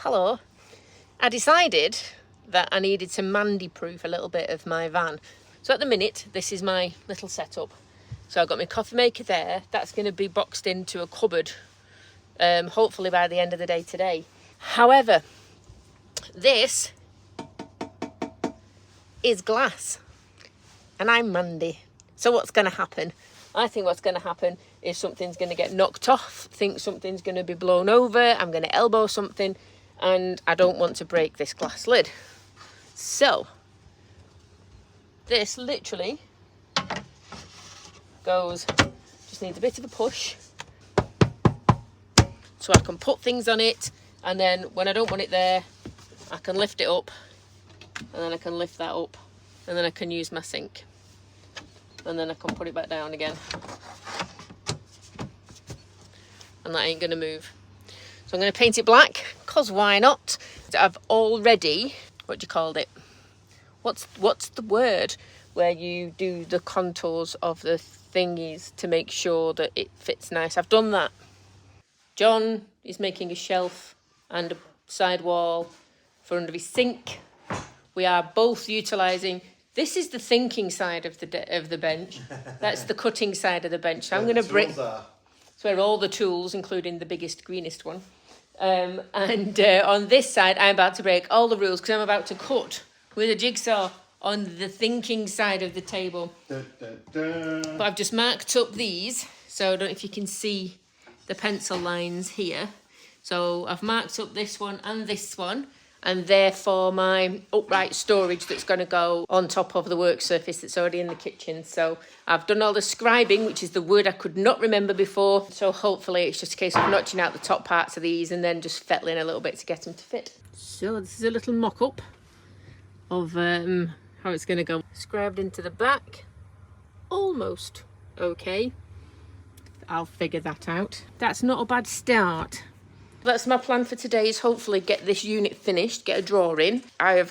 Hello. I decided that I needed to Mandy-proof a little bit of my van. So at the minute, this is my little setup. So I've got my coffee maker there. That's going to be boxed into a cupboard, hopefully by the end of the day today. However, this is glass and I'm Mandy. So what's going to happen? I think what's going to happen is something's going to get knocked off. I think something's going to be blown over. I'm going to elbow something and I don't want to break this glass lid. So this literally goes, just needs a bit of a push so I can put things on it, and then when I don't want it there, I can lift it up, and then I can lift that up, and then I can use my sink, and then I can put it back down again, and that ain't gonna move. So I'm gonna paint it black, cause why not? I've already, what do you call it? What's the word where you do the contours of the thingies to make sure that it fits nice? I've done that. John is making a shelf and a side wall for under his sink. We are both utilising. This is the thinking side of the bench. That's the cutting side of the bench. So I'm going to break. It's where all the tools, including the biggest, greenest one. And on this side, I'm about to break all the rules because I'm about to cut with a jigsaw on the thinking side of the table. But I've just marked up these, so I don't know if you can see the pencil lines here. So I've marked up this one, and therefore my upright storage that's going to go on top of the work surface that's already in the kitchen. So I've done all the scribing, which is the word I could not remember before. So hopefully it's just a case of notching out the top parts of these and then just fettling a little bit to get them to fit. So this is a little mock-up of how it's going to go. Scribed into the back, almost okay. I'll figure that out. That's not a bad start. That's my plan for today, is hopefully get this unit finished, get a drawer in. I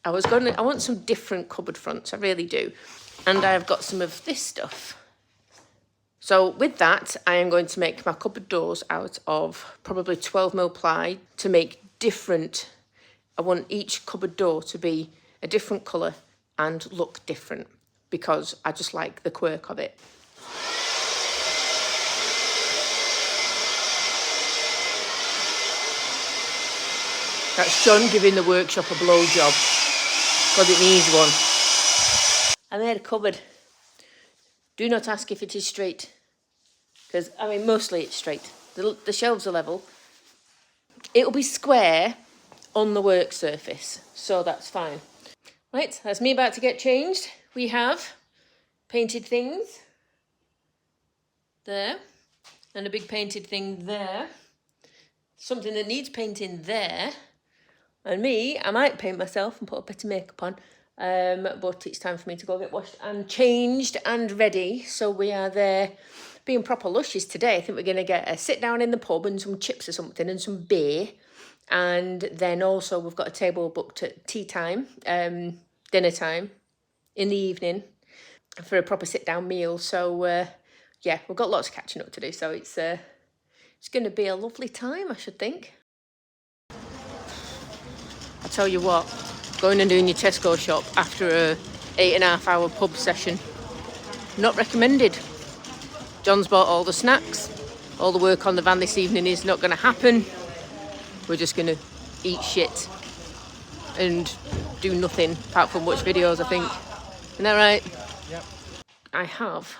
want some different cupboard fronts, I really do. And I've got some of this stuff. So with that, I am going to make my cupboard doors out of probably 12mm ply to make different. I want each cupboard door to be a different colour and look different because I just like the quirk of it. That's John giving the workshop a blowjob because it needs one. I made a cupboard. Do not ask if it is straight because, I mean, mostly it's straight. The shelves are level. It'll be square on the work surface, so that's fine. Right, that's me about to get changed. We have painted things there and a big painted thing there. Something that needs painting there. And me, I might paint myself and put a bit of makeup on, but it's time for me to go get washed and changed and ready. So we are there being proper luscious today. I think we're going to get a sit down in the pub and some chips or something and some beer. And then also we've got a table booked at tea time, dinner time in the evening for a proper sit down meal. So yeah, we've got lots of catching up to do. So it's going to be a lovely time, I should think. I tell you what, going and doing your Tesco shop after a 8.5-hour pub session, not recommended. John's bought all the snacks. All the work on the van this evening is not going to happen. We're just going to eat shit and do nothing apart from watch videos, I think. Isn't that right? Yep. I have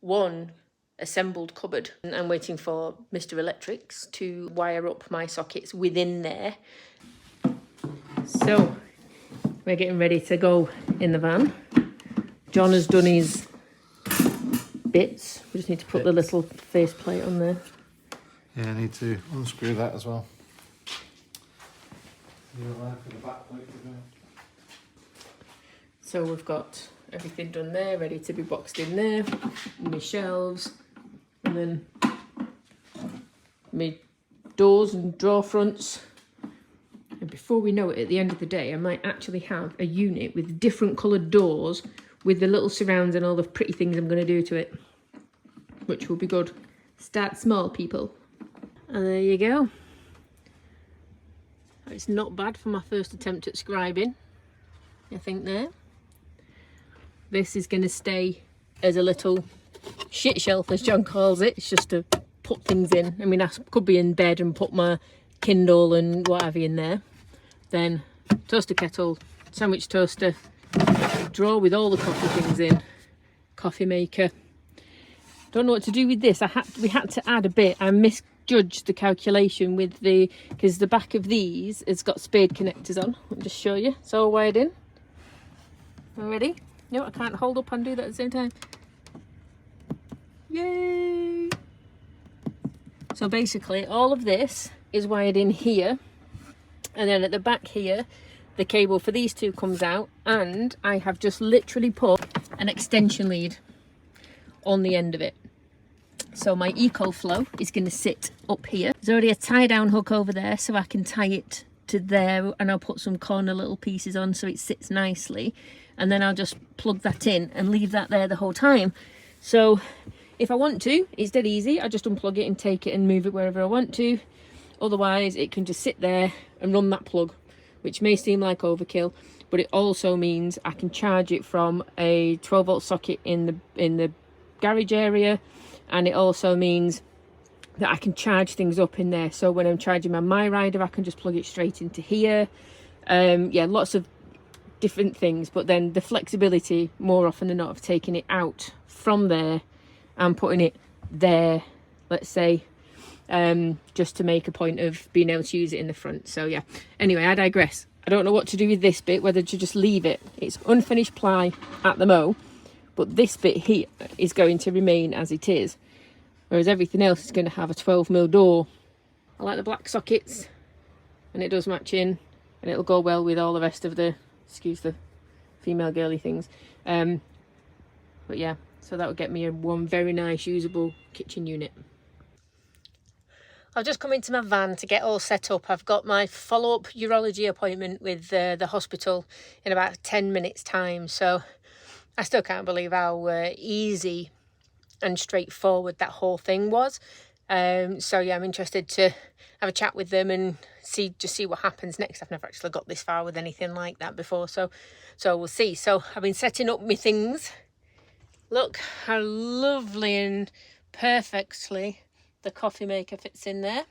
one assembled cupboard and I'm waiting for Mr. Electrics to wire up my sockets within there. So we're getting ready to go in the van. John has done his bits. We just need to put the little faceplate on there. Yeah, I need to unscrew that as well. For the back plate to go. So we've got everything done there, ready to be boxed in there. My shelves, and then my doors and drawer fronts. And before we know it, at the end of the day, I might actually have a unit with different coloured doors with the little surrounds and all the pretty things I'm going to do to it, which will be good. Start small, people. And there you go. It's not bad for my first attempt at scribing, I think there. This is going to stay as a little shit shelf, as John calls it. It's just to put things in. I mean, I could be in bed and put my Kindle and what have you in there. Then toaster kettle, sandwich toaster, drawer with all the coffee things in, coffee maker. Don't know what to do with this. We had to add a bit. I misjudged the calculation with because the back of these has got spade connectors on. I'll just show you. It's all wired in. Ready? No, I can't hold up and do that at the same time. Yay! So basically all of this is wired in here, and then at the back here the cable for these two comes out, and I have just literally put an extension lead on the end of it. So my EcoFlow is going to sit up here. There's already a tie down hook over there, so I can tie it to there, and I'll put some corner little pieces on so it sits nicely, and then I'll just plug that in and leave that there the whole time. So if I want to, it's dead easy. I just unplug it and take it and move it wherever I want to. Otherwise it can just sit there and run that plug, which may seem like overkill, but it also means I can charge it from a 12-volt socket in the garage area, and it also means that I can charge things up in there. So when I'm charging my rider, I can just plug it straight into here. Yeah, lots of different things, but then the flexibility more often than not of taking it out from there and putting it there, let's say, just to make a point of being able to use it in the front. So yeah, anyway, I digress. I don't know what to do with this bit, whether to just leave it. It's unfinished ply at the mo, but this bit here is going to remain as it is, whereas everything else is going to have a 12mm door. I like the black sockets, and it does match in, and it'll go well with all the rest of the, excuse the female girly things. But yeah, so that would get me one very nice usable kitchen unit. I've just come into my van to get all set up. I've got my follow-up urology appointment with the hospital in about 10 minutes time, so I still can't believe how easy and straightforward that whole thing was. So yeah, I'm interested to have a chat with them and see what happens next. I've never actually got this far with anything like that before, so we'll see. So I've been setting up my things. Look how lovely and perfectly the coffee maker fits in there.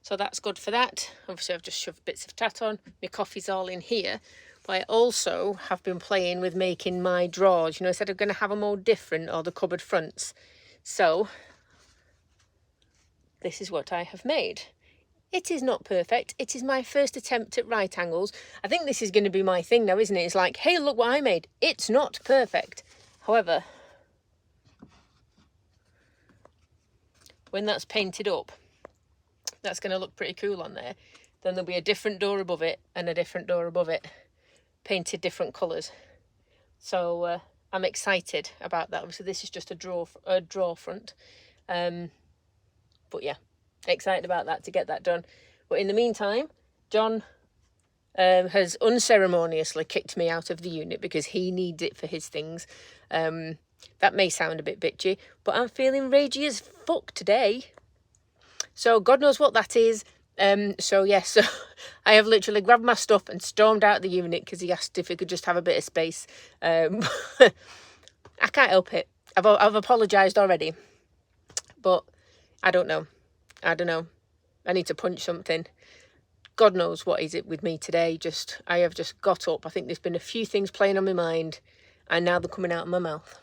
So that's good for that. Obviously I've just shoved bits of tat on. My coffee's all in here. But I also have been playing with making my drawers. You know, I said I'm going to have them all different, or the cupboard fronts. So this is what I have made. It is not perfect. It is my first attempt at right angles. I think this is going to be my thing now, isn't it? It's like, hey, look what I made. It's not perfect. However, when that's painted up, that's going to look pretty cool on there. Then there'll be a different door above it and a different door above it, painted different colours. So I'm excited about that. Obviously this is just a drawer front, but yeah, excited about that, to get that done. But in the meantime, John has unceremoniously kicked me out of the unit because he needs it for his things. That may sound a bit bitchy, but I'm feeling ragey as fuck today. So God knows what that is. So yes, so I have literally grabbed my stuff and stormed out the unit because he asked if he could just have a bit of space. I can't help it. I've apologised already, but I don't know. I need to punch something. God knows what is it with me today. I have just got up. I think there's been a few things playing on my mind, and now they're coming out of my mouth.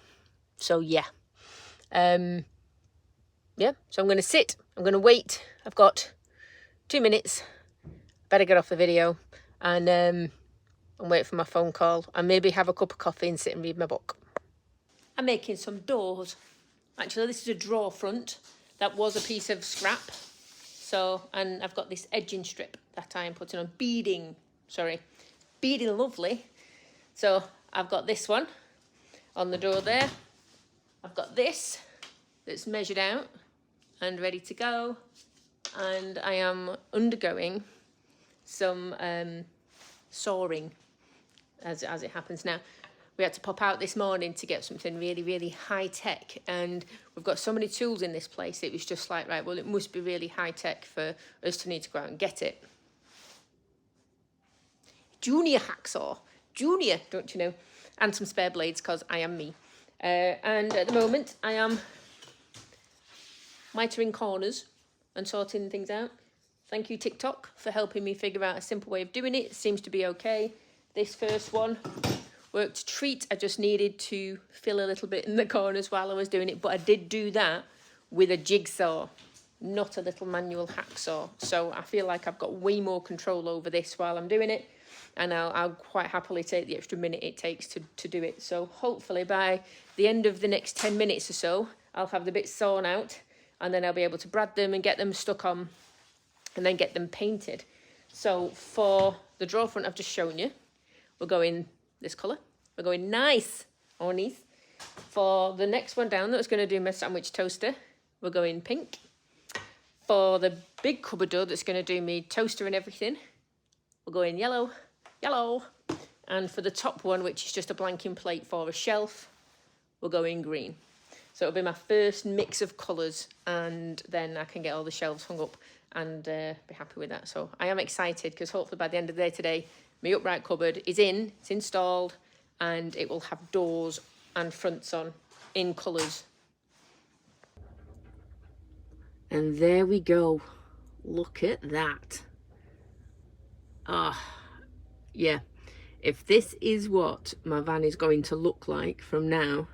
So yeah. Yeah, so I'm going to sit. I'm going to wait. I've got 2 minutes. Better get off the video and wait for my phone call, and maybe have a cup of coffee and sit and read my book. I'm making some doors. Actually, this is a drawer front. That was a piece of scrap. So, and I've got this edging strip that I am putting on. Beading lovely. So I've got this one on the door there. I've got this that's measured out and ready to go. And I am undergoing some sawing as it happens now. We had to pop out this morning to get something really, really high tech, and we've got so many tools in this place. It was just like, right, well, it must be really high tech for us to need to go out and get it. junior hacksaw. Junior, don't you know? And some spare blades, because I am me. And at the moment, I am mitering corners and sorting things out. Thank you, TikTok, for helping me figure out a simple way of doing it. It seems to be okay. This first one worked a treat. I just needed to fill a little bit in the corners while I was doing it, but I did do that with a jigsaw, not a little manual hacksaw. So I feel like I've got way more control over this while I'm doing it, and I'll quite happily take the extra minute it takes to do it. So hopefully by the end of the next 10 minutes or so, I'll have the bits sawn out, and then I'll be able to brad them and get them stuck on and then get them painted. So for the drawer front I've just shown you, we're going this colour. We're going nice underneath. For the next one down that was going to do my sandwich toaster, we're going pink. For the big cupboard door that's going to do me toaster and everything, we're going yellow, yellow. And for the top one, which is just a blanking plate for a shelf, we're going green. So it'll be my first mix of colours, and then I can get all the shelves hung up and be happy with that. So I am excited, because hopefully by the end of the day today, my upright cupboard is in, it's installed, and it will have doors and fronts on in colours. And there we go. Look at that. Yeah. If this is what my van is going to look like from now,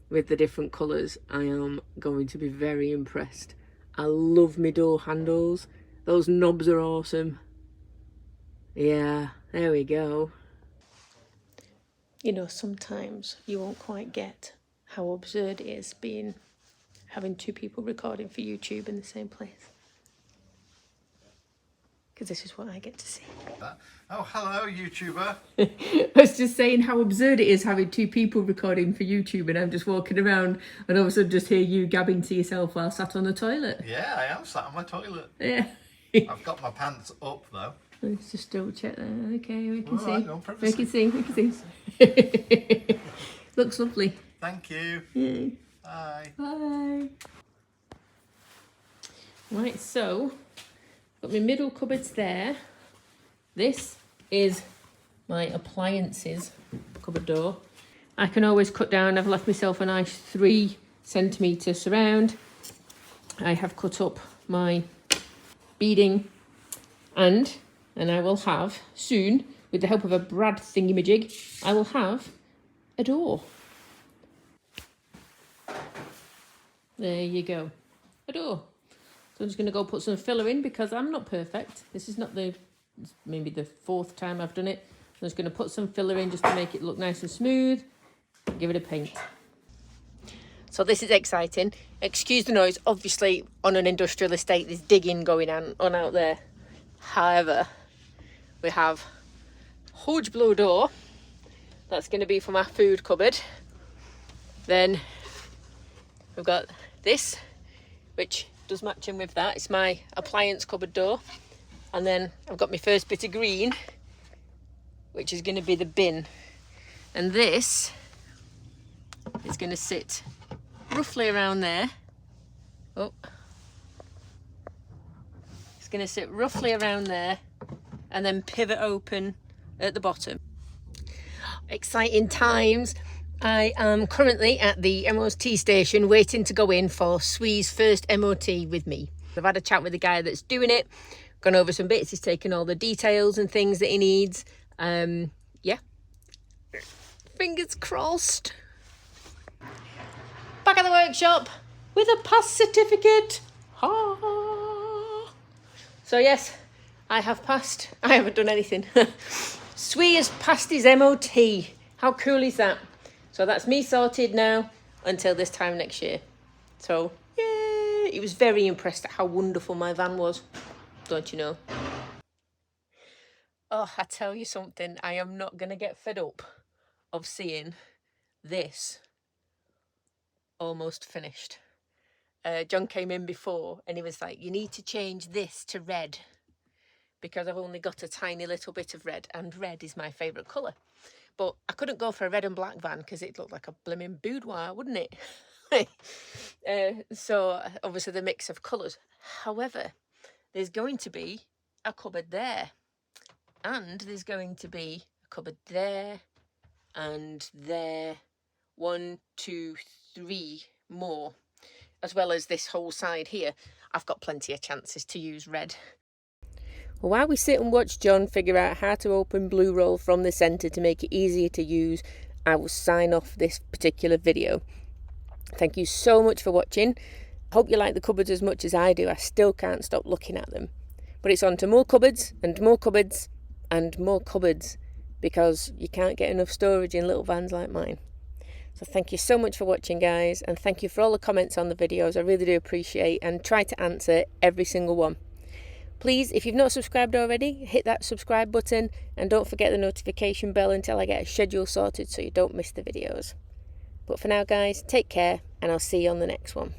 with the different colours, I am going to be very impressed. I love my door handles. Those knobs are awesome. Yeah, there we go. You know, sometimes you won't quite get how absurd it is having two people recording for YouTube in the same place. Because this is what I get to see. Oh, hello, YouTuber. I was just saying how absurd it is having two people recording for YouTube, and I'm just walking around and all of a sudden just hear you gabbing to yourself while sat on the toilet. Yeah, I am sat on my toilet. Yeah. I've got my pants up though. Let's just double check there. Okay, we can see. Right, no We can see. We can see. Looks lovely. Thank you. Yay. Bye. Bye. Right, so got my middle cupboards there. This is my appliances cupboard door. I can always cut down. I've left myself a nice 3 centimetre surround. I have cut up my beading, and I will have soon, with the help of a brad thingy-majig, I will have a door. There you go, a door. So I'm just going to go put some filler in, because I'm not perfect. This is not maybe the 4th time I've done it. I'm just going to put some filler in just to make it look nice and smooth. Give it a paint. So this is exciting. Excuse the noise. Obviously, on an industrial estate, there's digging going on out there. However, we have a huge blue door. That's going to be for my food cupboard. Then we've got this, which does match in with that. It's my appliance cupboard door. And then I've got my first bit of green, which is going to be the bin. And this is going to sit roughly around there. Oh. It's going to sit roughly around there and then pivot open at the bottom. Exciting times. I am currently at the MOT station waiting to go in for Swee's first MOT with me. I've had a chat with the guy that's doing it, gone over some bits, he's taken all the details and things that he needs. Yeah, fingers crossed. Back at the workshop with a pass certificate. Ha! So yes, I have passed. I haven't done anything. Swee has passed his MOT. How cool is that? So that's me sorted now until this time next year. So, yay! He was very impressed at how wonderful my van was. Don't you know? Oh, I tell you something. I am not going to get fed up of seeing this almost finished. John came in before and he was like, you need to change this to red, because I've only got a tiny little bit of red, and red is my favourite colour. But I couldn't go for a red and black van because it looked like a blooming boudoir, wouldn't it? So obviously the mix of colours. However, there's going to be a cupboard there. And there's going to be a cupboard there and there. 1, 2, 3 more. As well as this whole side here. I've got plenty of chances to use red. Well, while we sit and watch John figure out how to open Blue Roll from the centre to make it easier to use, I will sign off this particular video. Thank you so much for watching. Hope you like the cupboards as much as I do. I still can't stop looking at them. But it's on to more cupboards and more cupboards and more cupboards, because you can't get enough storage in little vans like mine. So thank you so much for watching, guys, and thank you for all the comments on the videos. I really do appreciate and try to answer every single one. Please, if you've not subscribed already, hit that subscribe button and don't forget the notification bell until I get a schedule sorted so you don't miss the videos. But for now, guys, take care and I'll see you on the next one.